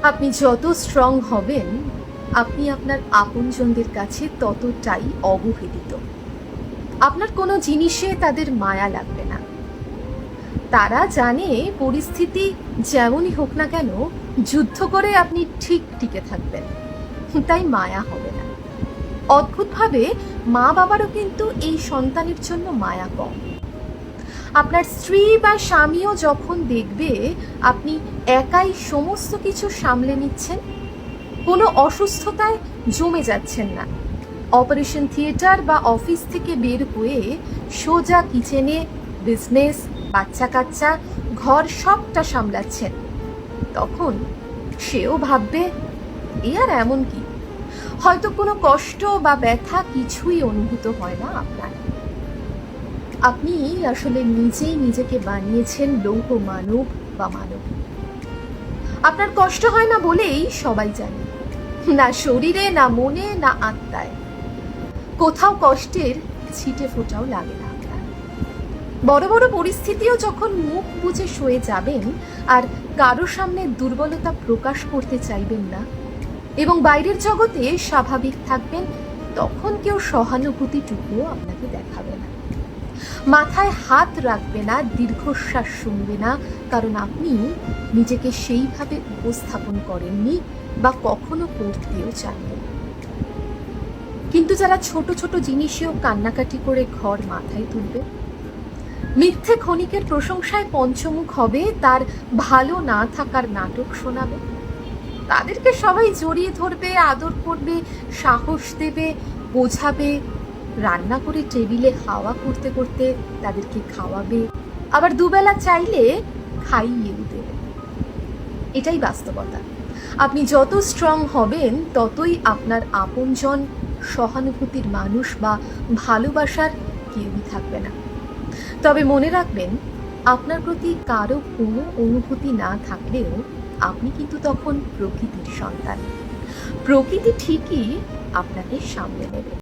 আপনি যত স্ট্রং হবেন, আপনি আপনার আপনজনদের কাছে ততটাই অবহেলিত। আপনার কোনো জিনিসে তাদের মায়া লাগবে না। তারা জানে পরিস্থিতি যেমনই হোক না কেন, যুদ্ধ করে আপনি ঠিক টিকে থাকবেন, তাই মায়া হবে না। অদ্ভুতভাবে মা বাবারও কিন্তু এই সন্তানের জন্য মায়া কম। আপনার স্ত্রী বা স্বামীও যখন দেখবে আপনি একাই সমস্ত কিছু সামলে নিচ্ছেন, কোনো অসুস্থতায় জমে যাচ্ছেন না, অপারেশন থিয়েটার বা অফিস থেকে বের হয়ে সোজা কিচেনে বিজনেস, বাচ্চা কাচ্চা, ঘর সবটা সামলাচ্ছেন, তখন সেও ভাববে এ আর এমন কি, হয়তো কোনো কষ্ট বা ব্যথা কিছুই অনুভূত হয় না আপনার। আপনি আসলে নিজেই নিজেকে বানিয়েছেন লৌহ মানব বা মানব। আপনার কষ্ট হয় না বলেই সবাই জানে, না শরীরে, না মনে, না আত্মায় কোথাও কষ্টের ছিটে ফোঁটাও লাগে না আপনার। বড় বড় পরিস্থিতিও যখন মুখ বুজে সয়ে যাবেন আর কারো সামনে দুর্বলতা প্রকাশ করতে চাইবেন না এবং বাইরের জগতে স্বাভাবিক থাকবেন, তখন কেউ সহানুভূতিটুকুও আপনাকে দেখাবে না, মাথায় হাত রাখবে না, দীর্ঘশ্বাস শুনবে না, কারণ আপনি নিজেকে সেইভাবে উপস্থাপন করেননি বা কখনো করতেও চাননি। কিন্তু যারা ছোট ছোট জিনিসেও কান্নাকাটি করে ঘর মাথায় তুলবে, মিথ্যে ক্ষণিকের প্রশংসায় পঞ্চমুখ হবে, তার ভালো না থাকার নাটক শোনাবে, তাদেরকে সবাই জড়িয়ে ধরবে, আদর করবে, সাহস দেবে, বোঝাবে, রান্না করে টেবিলে হাওয়া করতে করতে তাদেরকে খাওয়াবে, আবার দুবেলা চাইলে খাইয়েও দেবে। এটাই বাস্তবতা। আপনি যত স্ট্রং হবেন, ততই আপনার আপনজন, সহানুভূতির মানুষ বা ভালোবাসার কেউই থাকবে না। তবে মনে রাখবেন, আপনার প্রতি কারো কোনো অনুভূতি না থাকলেও আপনি কিন্তু তখন প্রকৃতির সন্তান। প্রকৃতি ঠিকই আপনাকে সামলে নেবে।